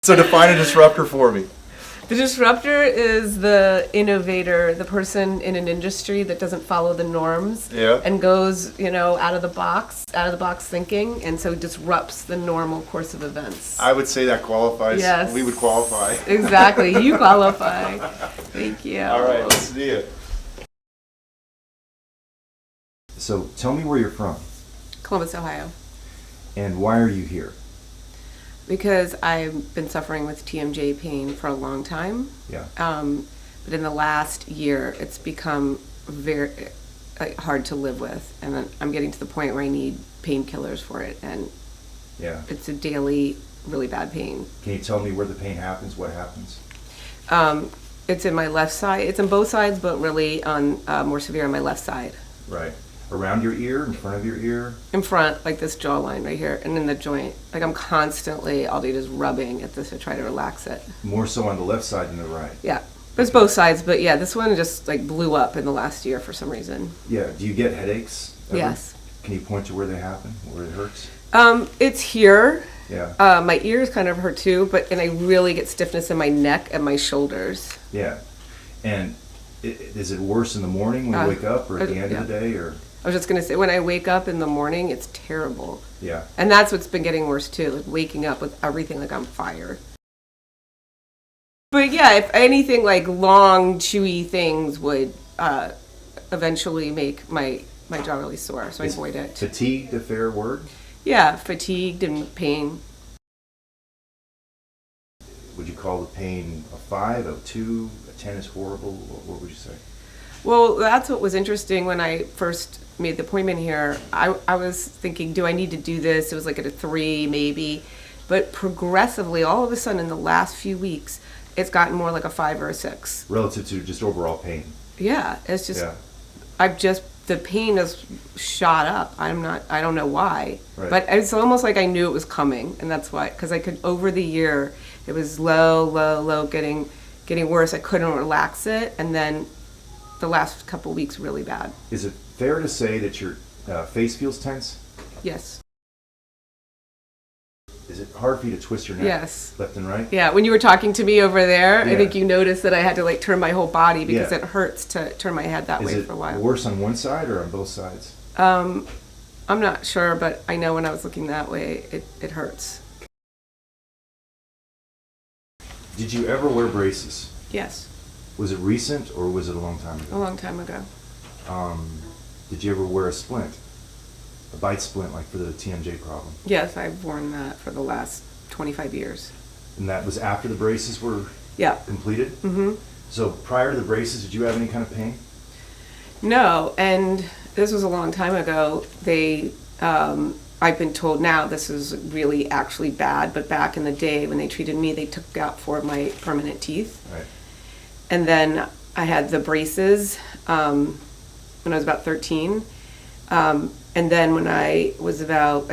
So define a disruptor for me. The disruptor is the innovator, the person in an industry that doesn't follow the norms and goes, out of the box thinking, and so disrupts the normal course of events. I would say that qualifies. Yes. We would qualify. Exactly. You qualify. Thank you. All right, let's see it. So tell me where you're from. Columbus, Ohio. And why are you here? Because I've been suffering with TMJ pain for a long time. Yeah. But in the last year, it's become very hard to live with. And I'm getting to the point where I need painkillers for it. And it's a daily, really bad pain. Can you tell me where the pain happens? What happens? It's in my left side. It's on both sides, but really more severe on my left side. Right. Around your ear, in front of your ear? In front, like this jawline right here, and in the joint. Like I'm constantly, all day just rubbing at this to try to relax it. More so on the left side than the right? Yeah. There's both sides, but yeah, this one just like blew up in the last year for some reason. Yeah. Do you get headaches ever? Yes. Can you point to where they happen, where it hurts? It's here. Yeah. My ears kind of hurt too, and I really get stiffness in my neck and my shoulders. Yeah. And is it worse in the morning when you wake up or at the end of the day, or? I was just going to say, when I wake up in the morning, it's terrible. Yeah. And that's what's been getting worse too, like waking up with everything like on fire. But yeah, if anything, like long, chewy things would eventually make my jaw really sore, so I avoid it. Fatigued a fair word? Yeah, fatigued and pain. Would you call the pain a 5, a 2, a 10 is horrible? What would you say? Well, that's what was interesting when I first made the appointment here. I was thinking, do I need to do this? It was like at a 3 maybe. But progressively, all of a sudden in the last few weeks, it's gotten more like a 5 or a 6. Relative to just overall pain? Yeah, it's just, the pain has shot up. I don't know why. Right. But it's almost like I knew it was coming. And that's why, because I could, over the year, it was low, getting worse. I couldn't relax it. And then the last couple weeks really bad. Is it fair to say that your face feels tense? Yes. Is it hard for you to twist your neck? Yes. Left and right? Yeah, when you were talking to me over there, Yeah. I think you noticed that I had to like turn my whole body because Yeah. it hurts to turn my head that way for a while. Is it worse on one side or on both sides? I'm not sure, but I know when I was looking that way, it hurts. Did you ever wear braces? Yes, Was it recent or was it a long time a ago? long time ago. Did you ever wear a splint? A bite splint like for the TMJ problem? Yes, I've worn that for the last 25 years. And that was after the braces were completed? Mm-hmm. So prior to the braces, did you have any kind of pain? No, and this was a long time ago. I've been told now this is really actually bad, but back in the day when they treated me, they took out 4 of my permanent teeth. Right. And then I had the braces when I was about 13. And then when I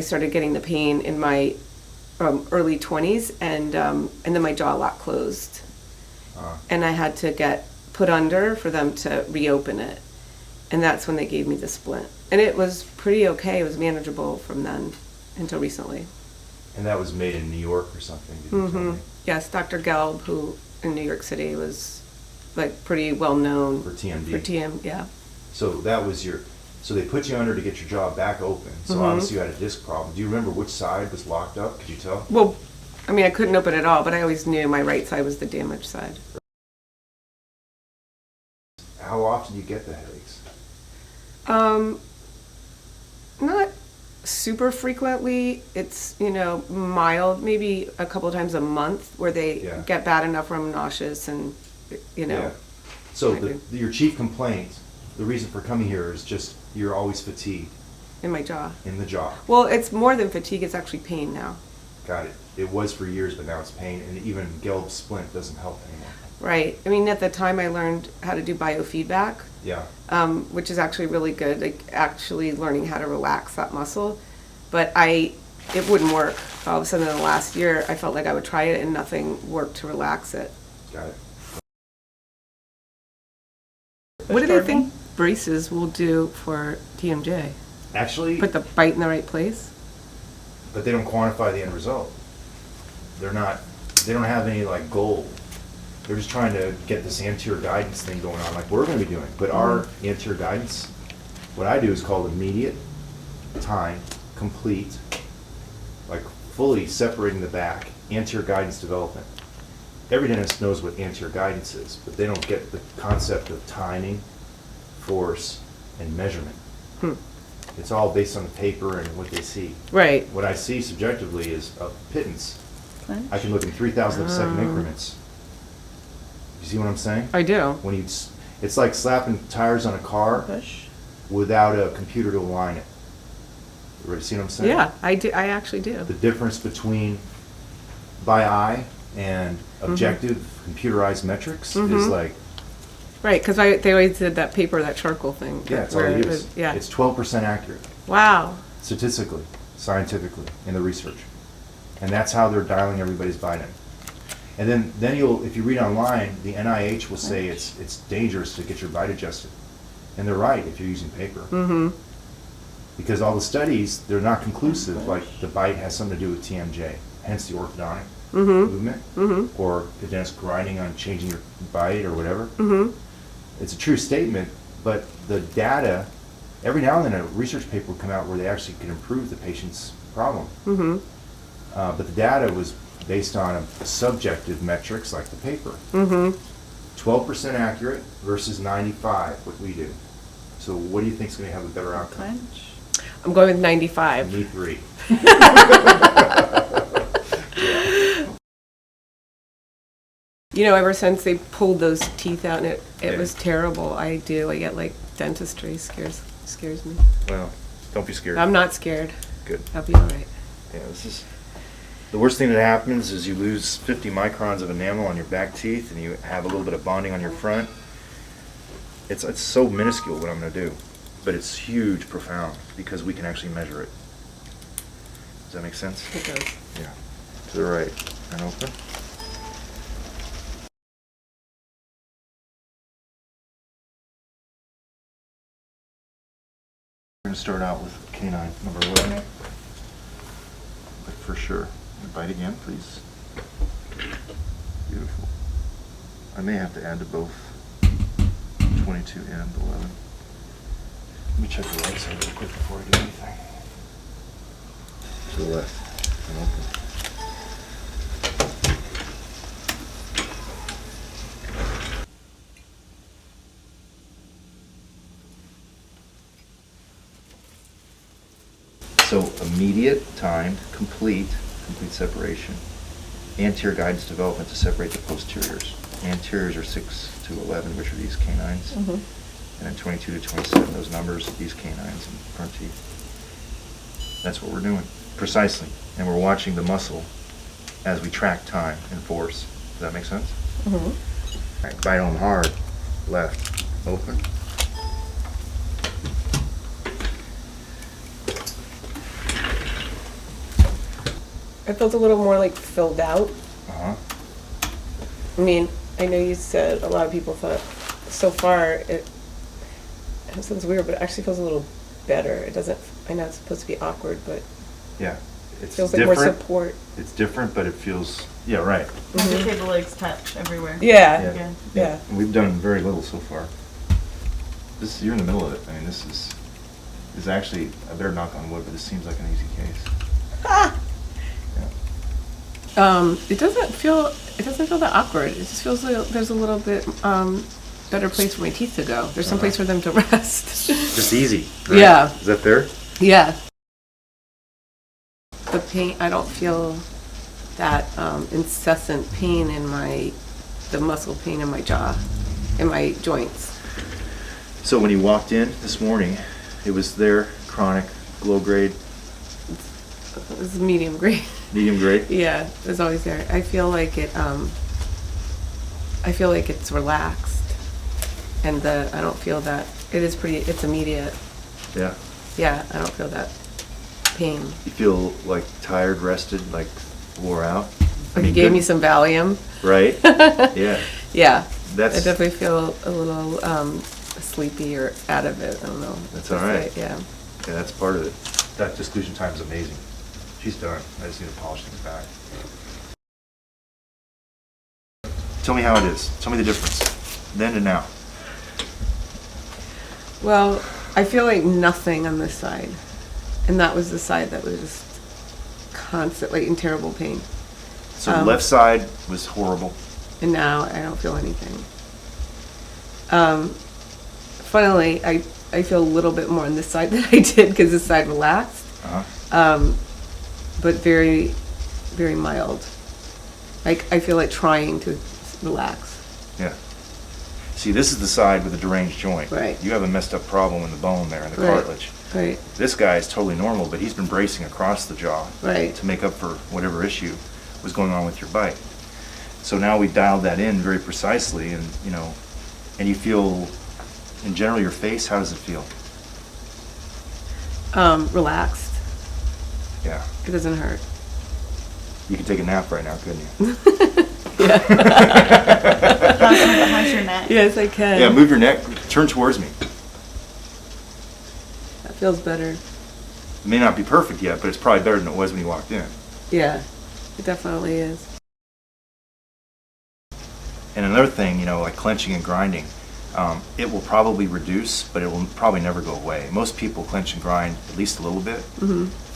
started getting the pain in my early 20s, and then my jaw locked closed. And I had to get put under for them to reopen it. And that's when they gave me the splint. And it was pretty okay. It was manageable from then until recently. And that was made in New York or something, did you tell me? Yes, Dr. Gelb, who in New York City was like pretty well known For TMD? For TM, yeah. So that was so they put you under to get your jaw back open. So obviously you had a disc problem. Do you remember which side was locked up? Could you tell? Well, I mean, I couldn't open it all, but I always knew my right side was the damaged side. How often do you get the headaches? Not super frequently. It's, mild, maybe a couple of times a month where they get bad enough where I'm nauseous and, Yeah. So your chief complaint, the reason for coming here is just you're always fatigued. In my jaw. In the jaw. Well, it's more than fatigue. It's actually pain now. Got it. It was for years, but now it's pain, and even Gelb's splint doesn't help anymore. Right. I mean, at the time I learned how to do biofeedback. Yeah. Which is actually really good, like actually learning how to relax that muscle. But it wouldn't work. All of a sudden in the last year, I felt like I would try it and nothing worked to relax it. Got it. What do they think braces will do for TMJ? Actually, Put the bite in the right place? but they don't quantify the end result. They're not they don't have any like goal. They're just trying to get this anterior guidance thing going on, like we're going to be doing. But our anterior guidance, what I do is called immediate, time, complete, like fully separating the back, anterior guidance development. Every dentist knows what anterior guidance is, but they don't get the concept of timing, force, and measurement. It's all based on the paper and what they see. Right. What I see subjectively is a pittance. Clench. I can look in 3,000 of a second increments. You see what I'm saying? I do. When it's like slapping tires on a car Push. without a computer to align it. You see what I'm saying? Yeah, I do. I actually do. The difference between by eye and objective computerized metrics is like, Right, because they always did that paper, that charcoal thing. yeah, it's all where they it use. was- Yeah. It's 12% accurate, Wow. statistically, scientifically, in the research. And that's how they're dialing everybody's bite in. And then if you read online, the NIH will say it's dangerous to get your bite adjusted. And they're right if you're using paper. Because all the studies, they're not conclusive, like the bite has something to do with TMJ, hence the orthodontic movement, or the dentist grinding on changing your bite or whatever. It's a true statement, but the data, every now and then a research paper will come out where they actually can improve the patient's problem. But the data was based on subjective metrics like the paper. 12% accurate versus 95, what we do. So what do you think is going to have a better outcome? Clench. I'm going with 95. Me 3. You know, ever since they pulled those teeth out and it Yeah. was terrible, I get like dentistry scares me. Well, don't be scared. I'm not scared. Good. I'll be all right. Yeah, this is the worst thing that happens is you lose 50 microns of enamel on your back teeth, and you have a little bit of bonding on your front. It's so minuscule what I'm going to do, but it's huge, profound, because we can actually measure it. Does that make sense? It does. Yeah. To the right and open. We're going to start out with canine number 11. But for sure. Bite again, please. Beautiful. I may have to add to both 22 and 11. Let me check the right side real quick before I do anything. To the left and open. So immediate, timed, complete separation. Anterior guidance development to separate the posteriors. Anteriors are 6 to 11, which are these canines. And then 22 to 27, those numbers, these canines and front teeth. That's what we're doing, precisely. And we're watching the muscle as we track time and force. Does that make sense? All right, bite on hard. Left, open. It felt a little more like filled out. Uh-huh. I mean, I know you said a lot of people thought so far it sounds weird, but it actually feels a little better. It doesn't, I know it's supposed to be awkward, but Yeah. it It's feels like different. more support. It's different, but it feels, yeah, right. Like the table legs touch everywhere. Yeah. Again. Yeah. We've done very little so far. This, you're in the middle of it. I mean, this is actually, I better knock on wood, but this seems like an easy case. Ah! Yeah. It doesn't feel that awkward. It just feels like there's a little bit better place for my teeth to go. There's some place for them to rest. Just easy. Right? Yeah. Is that fair? Yeah. The pain, I don't feel that incessant pain in the muscle pain in my jaw, in my joints. So when you walked in this morning, it was there, chronic, low grade, It was medium grade. medium grade? Yeah, it was always there. I feel like it's relaxed, and I don't feel that. It's immediate. Yeah. Yeah, I don't feel that pain. You feel like tired, rested, like wore out? Like you gave me some Valium. Right? Yeah. Yeah. That's- I definitely feel a little sleepy or out of it. I don't know. That's all right. Yeah. Yeah, that's part of it. That disclusion time is amazing. She's done. I just need to polish things back. Tell me how it is. Tell me the difference, then and now. Well, I feel like nothing on this side. And that was the side that was just constantly in terrible pain. So the left side was horrible. And now I don't feel anything. Funnily, I feel a little bit more on this side than I did because this side relaxed. But very, very mild. Like, I feel like trying to relax. Yeah. See, this is the side with the deranged joint. Right. You have a messed up problem in the bone there, in the Right. cartilage. Right. This guy is totally normal, but he's been bracing across the jaw Right. to make up for whatever issue was going on with your bite. So now we dialed that in very precisely, and and you feel, in general, your face, how does it feel? Relaxed. Yeah. It doesn't hurt. You could take a nap right now, couldn't you? How's your neck? Yes, I can. Yeah, move your neck, turn towards me. That feels better. It may not be perfect yet, but it's probably better than it was when you walked in. Yeah, it definitely is. And another thing, like clenching and grinding, it will probably reduce, but it will probably never go away. Most people clench and grind at least a little bit,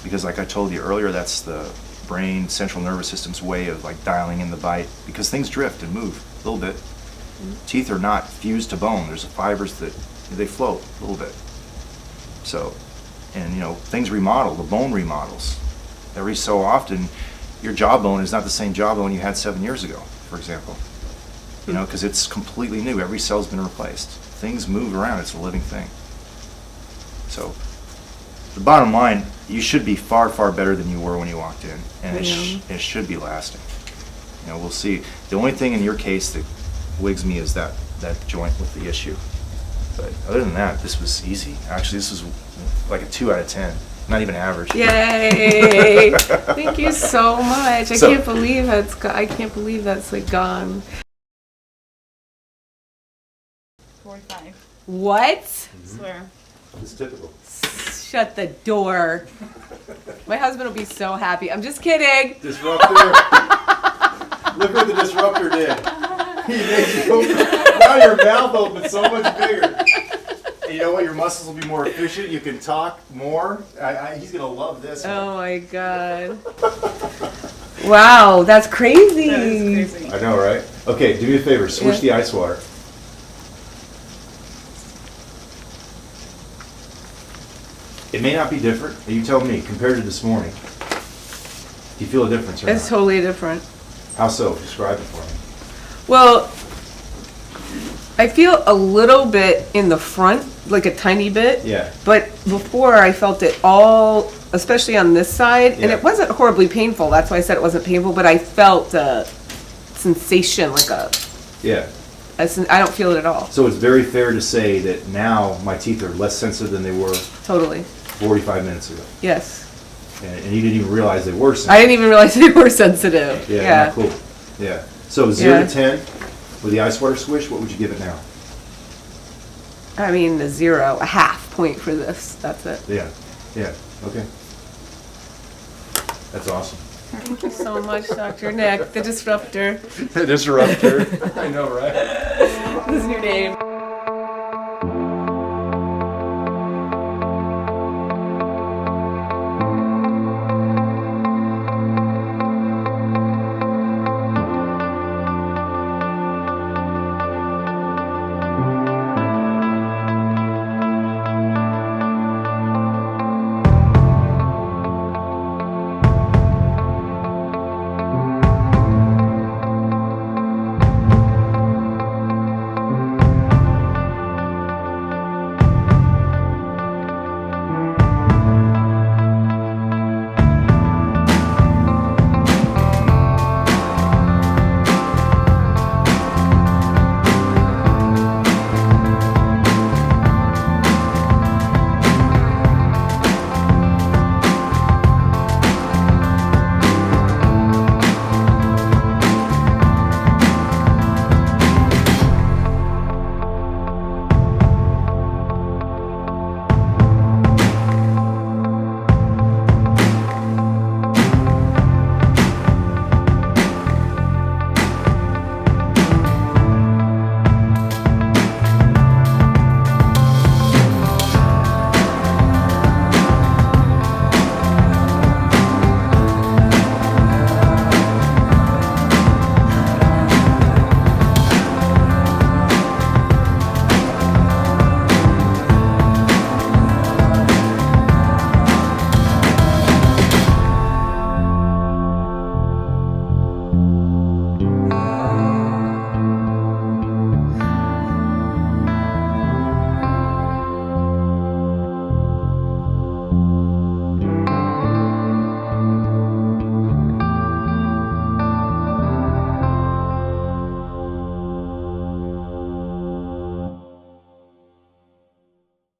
because like I told you earlier, that's the brain, central nervous system's way of like dialing in the bite, because things drift and move a little bit. Teeth are not fused to bone. There's fibers that they float a little bit. So, and things remodel, the bone remodels. Every so often, your jawbone is not the same jawbone you had 7 years ago, for example. Because it's completely new. Every cell's been replaced. Things move around. It's a living thing. So, the bottom line, you should be far, far better than you were when you walked in, and it should be lasting. We'll see. The only thing in your case that wigs me is that joint with the issue. But other than that, this was easy. Actually, this was like a 2 out of 10. Not even average. Yay! Thank you so much. I So- can't believe I can't believe that's like gone. 45. What? Swear. It's typical. Shut the door. My husband will be so happy. I'm just kidding. Disruptor. Look what the disruptor did. He made you open. Now your mouth opens so much bigger. And you know what? Your muscles will be more efficient. You can talk more. He's gonna love this. Oh my god. Wow, that's crazy. That is crazy. I know, right? Okay, do me a favor. Switch the ice water. It may not be different. You tell me, compared to this morning. Do you feel a difference or It's not? totally different. How so? Describe it for me. Well, I feel a little bit in the front, like a tiny bit. Yeah. But before I felt it all, especially on this side, and Yeah. it wasn't horribly painful. That's why I said it wasn't painful, but I felt a sensation, like Yeah. I don't feel it at all. So it's very fair to say that now my teeth are less sensitive than they were Totally. 45 minutes ago. Yes. And you didn't even realize they were sensitive. I didn't even realize they were sensitive. Yeah, Yeah. cool. Yeah. So 0 Yeah. to 10 with the ice water swish, what would you give it now? I mean, a 0, a half point for this. That's it. Yeah. Yeah. Okay. That's awesome. Thank you so much, Dr. Nick, the Disruptor. Disruptor. I know, right? This is your name.